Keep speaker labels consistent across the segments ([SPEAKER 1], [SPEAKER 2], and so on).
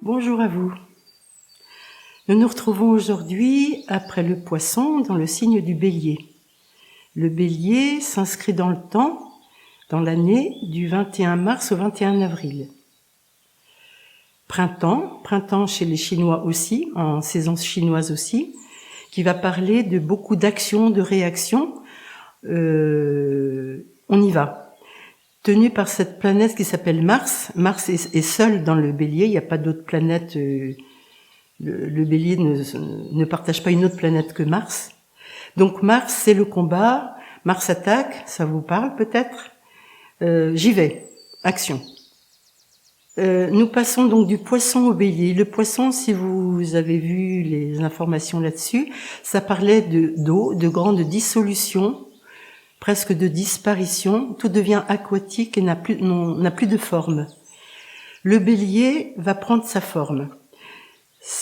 [SPEAKER 1] Bonjour à vous. Nous nous retrouvons aujourd'hui après le Poisson dans le signe du Bélier. Le Bélier s'inscrit dans le temps, dans l'année du 21 mars au 21 avril. Printemps chez les Chinois aussi, en saison chinoise aussi, qui va parler de beaucoup d'actions, de réactions. On y va. Tenu par cette planète qui s'appelle Mars. Mars est seul dans le Bélier, il n'y a pas d'autre planète. Le Bélier ne partage pas une autre planète que Mars. Donc Mars, c'est le combat. Mars attaque, ça vous parle peut-être. J'y vais, action. Nous passons donc du Poisson au Bélier. Le Poisson, si vous avez vu les informations là-dessus, ça parlait d'eau, de grande dissolution, presque de disparition, tout devient aquatique et n'a plus de forme. Le Bélier va prendre sa forme.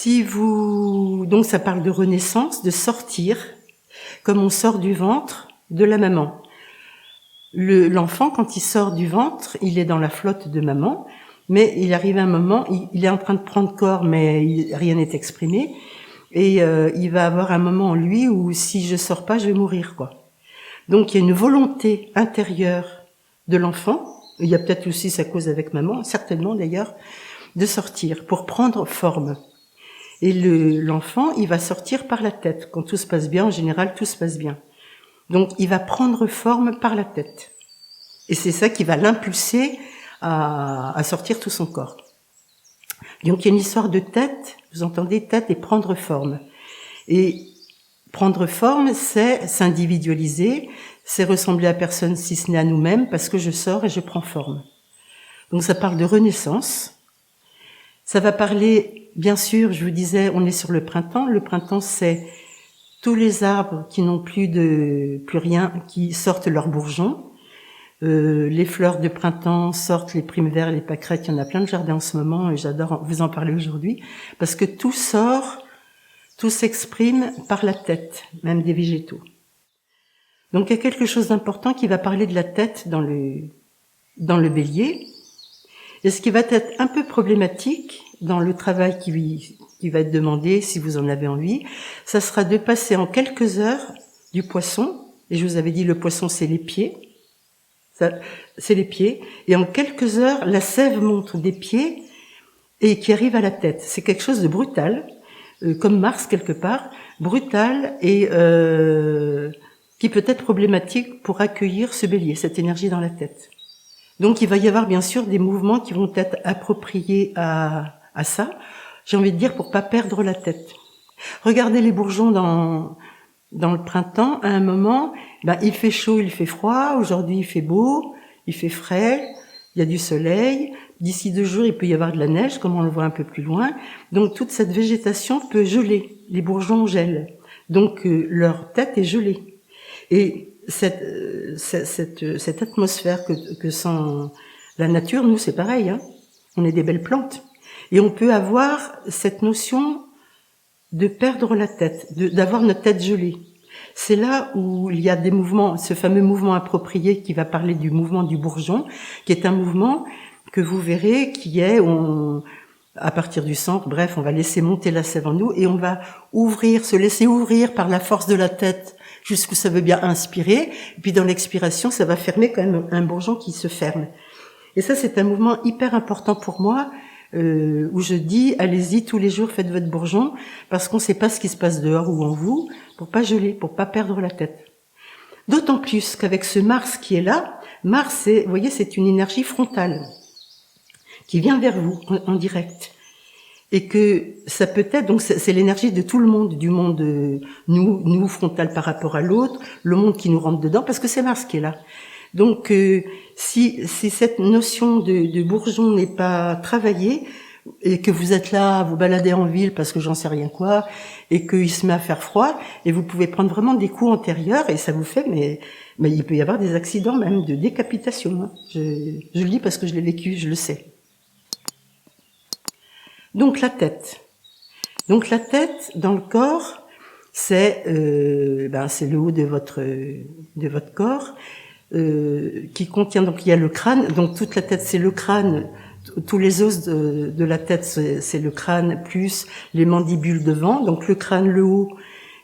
[SPEAKER 1] Donc ça parle de renaissance, de sortir, comme on sort du ventre de la maman. L'enfant, quand il sort du ventre, il est dans la flotte de maman, mais il arrive un moment, il est en train de prendre corps, mais rien n'est exprimé, et il va avoir un moment en lui où si je sors pas, je vais mourir, quoi. Donc il y a une volonté intérieure de l'enfant, il y a peut-être aussi sa cause avec maman, certainement d'ailleurs, de sortir pour prendre forme. Et l'enfant, il va sortir par la tête. Quand tout se passe bien, en général, tout se passe bien. Donc il va prendre forme par la tête. Et c'est ça qui va l'impulser à sortir tout son corps. Donc il y a une histoire de tête, vous entendez, tête et prendre forme. Et prendre forme, c'est s'individualiser, c'est ressembler à personne si ce n'est à nous-mêmes, parce que je sors et je prends forme. Donc ça parle de renaissance. Ça va parler, bien sûr, je vous disais, on est sur le printemps. Le printemps, c'est tous les arbres qui n'ont plus rien, qui sortent leurs bourgeons. Les fleurs de printemps sortent, les primevères, les pâquerettes, il y en a plein de jardins en ce moment, et j'adore vous en parler aujourd'hui, parce que tout sort, tout s'exprime par la tête, même des végétaux. Donc il y a quelque chose d'important qui va parler de la tête dans le Bélier. Et ce qui va être un peu problématique dans le travail qui va être demandé, si vous en avez envie, ça sera de passer en quelques heures du Poisson, et je vous avais dit le Poisson c'est les pieds, c'est les pieds, et en quelques heures la sève monte des pieds et qui arrive à la tête. C'est quelque chose de brutal, comme Mars quelque part, brutal et qui peut être problématique pour accueillir ce Bélier, cette énergie dans la tête. Donc il va y avoir bien sûr des mouvements qui vont être appropriés à ça, j'ai envie de dire pour pas perdre la tête. Regardez les bourgeons dans le printemps, à un moment, il fait chaud, il fait froid, aujourd'hui il fait beau, il fait frais, il y a du soleil, d'ici 2 jours il peut y avoir de la neige, comme on le voit un peu plus loin, donc toute cette végétation peut geler, les bourgeons gèlent, donc leur tête est gelée. Et cette atmosphère que sent la nature, nous c'est pareil, hein. On est des belles plantes. Et on peut avoir cette notion de perdre la tête, d'avoir notre tête gelée. C'est là où il y a des mouvements, ce fameux mouvement approprié qui va parler du mouvement du bourgeon, qui est un mouvement que vous verrez qui est, à partir du centre, bref, on va laisser monter la sève en nous et on va se laisser ouvrir par la force de la tête jusqu'où ça veut bien inspirer, et puis dans l'expiration, ça va fermer quand même un bourgeon qui se ferme. Et ça, c'est un mouvement hyper important pour moi, où je dis, allez-y, tous les jours, faites votre bourgeon, parce qu'on ne sait pas ce qui se passe dehors ou en vous, pour pas geler, pour pas perdre la tête. D'autant plus qu'avec ce Mars qui est là, Mars, vous voyez, c'est une énergie frontale, qui vient vers vous, en direct. Et que ça peut être, donc c'est l'énergie de tout le monde, du monde nous frontal par rapport à l'autre, le monde qui nous rentre dedans, parce que c'est Mars qui est là. Donc si cette notion de bourgeon n'est pas travaillée, et que vous êtes là, vous baladez en ville parce que j'en sais rien quoi, et qu'il se met à faire froid, et vous pouvez prendre vraiment des coups antérieurs, et ça vous fait, mais il peut y avoir des accidents même de décapitation. Hein. Je le dis parce que je l'ai vécu, je le sais. Donc la tête. Donc la tête dans le corps, c'est le haut de votre corps qui contient, donc il y a le crâne, donc toute la tête c'est le crâne tous les os de la tête, c'est le crâne plus les mandibules devant. Donc le crâne, le haut,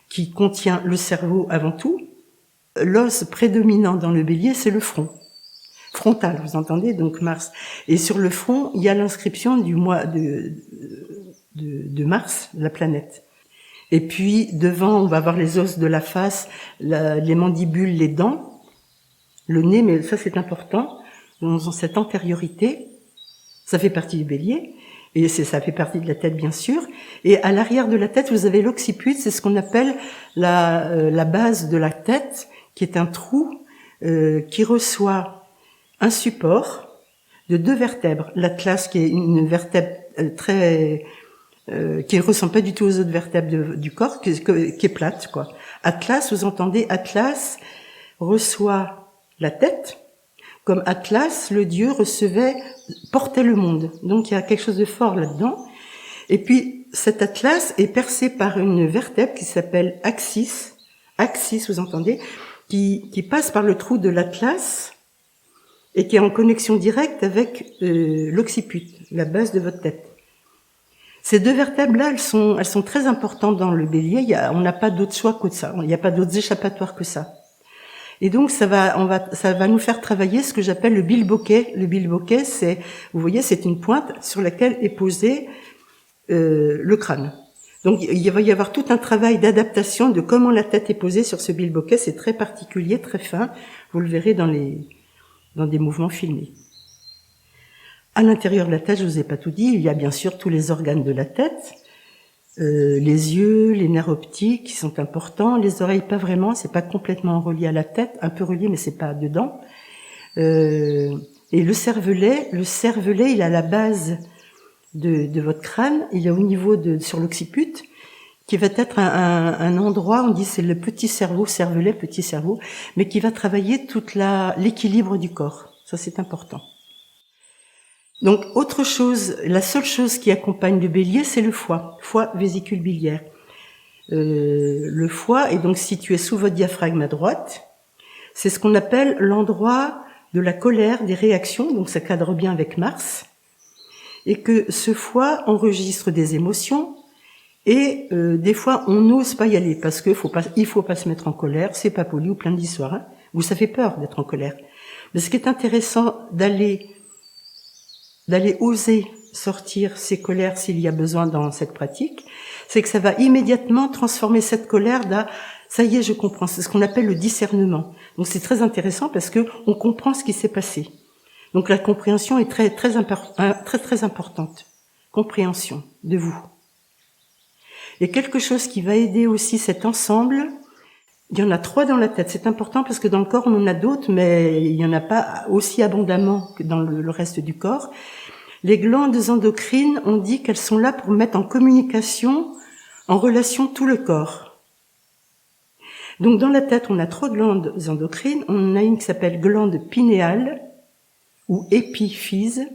[SPEAKER 1] qui contient le cerveau avant tout. L'os prédominant dans le bélier, c'est le front. Frontal, vous entendez, donc Mars. Et sur le front, il y a l'inscription du mois de Mars, la planète. Et puis, devant, on va voir les os de la face, les mandibules, les dents, le nez, mais ça c'est important, dans cette antériorité, ça fait partie du bélier, et ça fait partie de la tête bien sûr. Et à l'arrière de la tête, vous avez l'occiput, c'est ce qu'on appelle la base de la tête, qui est un trou qui reçoit un support de 2 vertèbres. L'atlas, qui est une vertèbre qui ne ressemble pas du tout aux autres vertèbres du corps, qui est plate, quoi. Atlas, vous entendez, Atlas reçoit la tête, comme Atlas, le dieu, portait le monde. Donc il y a quelque chose de fort là-dedans. Et puis cet Atlas est percé par une vertèbre qui s'appelle Axis, vous entendez, qui passe par le trou de l'Atlas et qui est en connexion directe avec l'occiput, la base de votre tête. Ces 2 vertèbres-là, elles sont très importantes dans le bélier. On n'a pas d'autre choix que ça. Il n'y a pas d'autres échappatoires que ça. Et donc, ça va nous faire travailler ce que j'appelle le bilboquet. Le bilboquet, vous voyez, c'est une pointe sur laquelle est posé le crâne. Donc, il va y avoir tout un travail d'adaptation de comment la tête est posée sur ce bilboquet. C'est très particulier, très fin. Vous le verrez dans des mouvements filmés. À l'intérieur de la tête, je vous ai pas tout dit, il y a bien sûr tous les organes de la tête, les yeux, les nerfs optiques qui sont importants, les oreilles pas vraiment, c'est pas complètement relié à la tête, un peu relié mais c'est pas dedans. Et le cervelet, il est à la base de votre crâne, il est au niveau sur l'occiput, qui va être un endroit, on dit c'est le petit cerveau, cervelet, petit cerveau, mais qui va travailler l'équilibre du corps. Ça c'est important. Donc, autre chose, la seule chose qui accompagne le bélier, c'est le foie, vésicule biliaire. Le foie est donc situé sous votre diaphragme à droite. C'est ce qu'on appelle l'endroit de la colère, des réactions, donc ça cadre bien avec Mars. Et que ce foie enregistre des émotions, et des fois, on n'ose pas y aller, parce qu'il faut pas se mettre en colère, c'est pas poli ou plein d'histoires. Hein. Vous, ça fait peur d'être en colère. Mais ce qui est intéressant d'aller oser sortir ses colères s'il y a besoin dans cette pratique, c'est que ça va immédiatement transformer cette colère ça y est, je comprends. C'est ce qu'on appelle le discernement. Donc c'est très intéressant parce que on comprend ce qui s'est passé. Donc la compréhension est très, très importante. Compréhension de vous. Et quelque chose qui va aider aussi cet ensemble, il y en a 3 dans la tête. C'est important parce que dans le corps, on en a d'autres, mais il n'y en a pas aussi abondamment que dans le reste du corps. Les glandes endocrines, on dit qu'elles sont là pour mettre en communication, en relation tout le corps. Donc dans la tête, on a 3 glandes endocrines. On a une qui s'appelle glande pinéale ou épiphyse,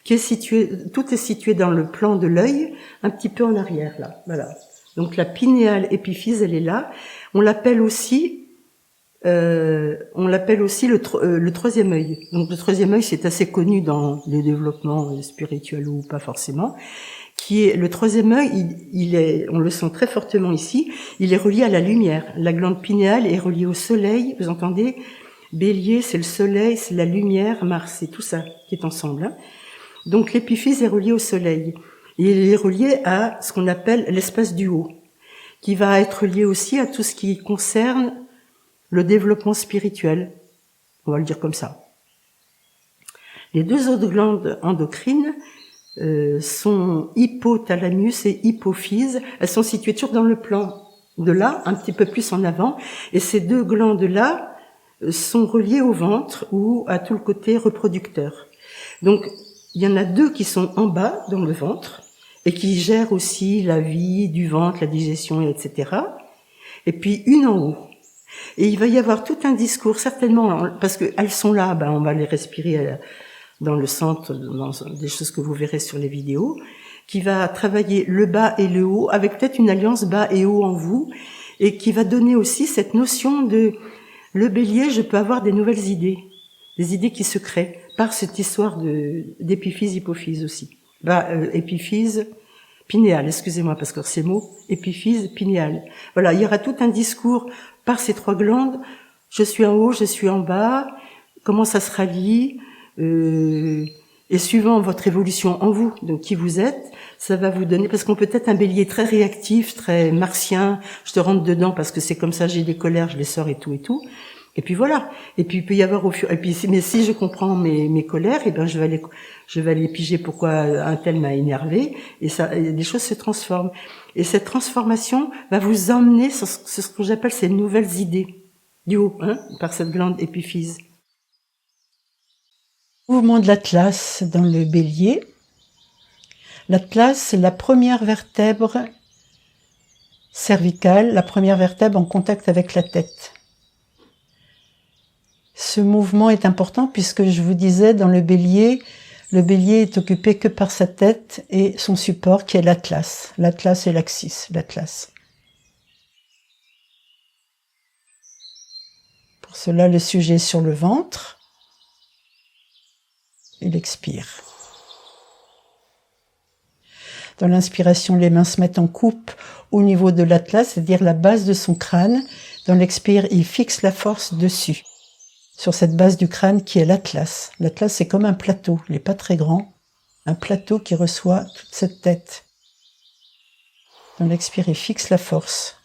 [SPEAKER 1] tout est situé dans le plan de l'œil, un petit peu en arrière là. Voilà. Donc la pinéale épiphyse, elle est là. On l'appelle aussi le 3e œil. Donc le 3e œil, c'est assez connu dans le développement spirituel ou pas forcément. Qui est le 3e œil, on le sent très fortement ici. Il est relié à la lumière. La glande pinéale est reliée au soleil. Vous entendez? Bélier, c'est le soleil, c'est la lumière. Mars, c'est tout ça qui est ensemble. Hein. Donc l'épiphyse est reliée au soleil. Et il est relié à ce qu'on appelle l'espace du haut, qui va être lié aussi à tout ce qui concerne le développement spirituel. On va le dire comme ça. Les 2 autres glandes endocrines sont hypothalamus et hypophyse. Elles sont situées toujours dans le plan de là, un petit peu plus en avant. Et ces 2 glandes-là sont reliées au ventre ou à tout le côté reproducteur. Donc, il y en a 2 qui sont en bas, dans le ventre, et qui gèrent aussi la vie du ventre, la digestion, etc. Et puis une en haut. Et il va y avoir tout un discours, certainement, parce qu'elles sont là, on va les respirer dans le centre, dans des choses que vous verrez sur les vidéos, qui va travailler le bas et le haut, avec peut-être une alliance bas et haut en vous, et qui va donner aussi cette notion de le bélier, je peux avoir des nouvelles idées. des idées qui se créent par cette histoire d'épiphyse-hypophyse aussi. Épiphyse, pinéale, excusez-moi, parce que ces mots, épiphyse, pinéale. Voilà, il y aura tout un discours par ces trois glandes. Je suis en haut, je suis en bas, comment ça se rallie, et suivant votre évolution en vous, donc qui vous êtes, ça va vous donner, parce qu'on peut être un bélier très réactif, très martien, je te rentre dedans parce que c'est comme ça, j'ai des colères, je les sors et tout. Et puis voilà. Et puis il peut y avoir mais si je comprends mes colères, et ben je vais aller piger pourquoi un tel m'a énervé, et les choses se transforment. Et cette transformation va vous emmener sur ce que j'appelle ces nouvelles idées du haut, par cette glande épiphyse.
[SPEAKER 2] Mouvement de l'atlas dans le bélier. L'atlas, c'est la première vertèbre cervicale, la première vertèbre en contact avec la tête. Ce mouvement est important puisque je vous disais, dans le bélier est occupé que par sa tête et son support qui est l'atlas. L'atlas et l'axis, l'atlas. Pour cela, le sujet est sur le ventre. Il expire. Dans l'inspiration, les mains se mettent en coupe au niveau de l'atlas, c'est-à-dire la base de son crâne. Dans l'expire, il fixe la force dessus, sur cette base du crâne qui est l'atlas. L'atlas, c'est comme un plateau, il n'est pas très grand, un plateau qui reçoit toute cette tête. Dans l'expire, il fixe la force.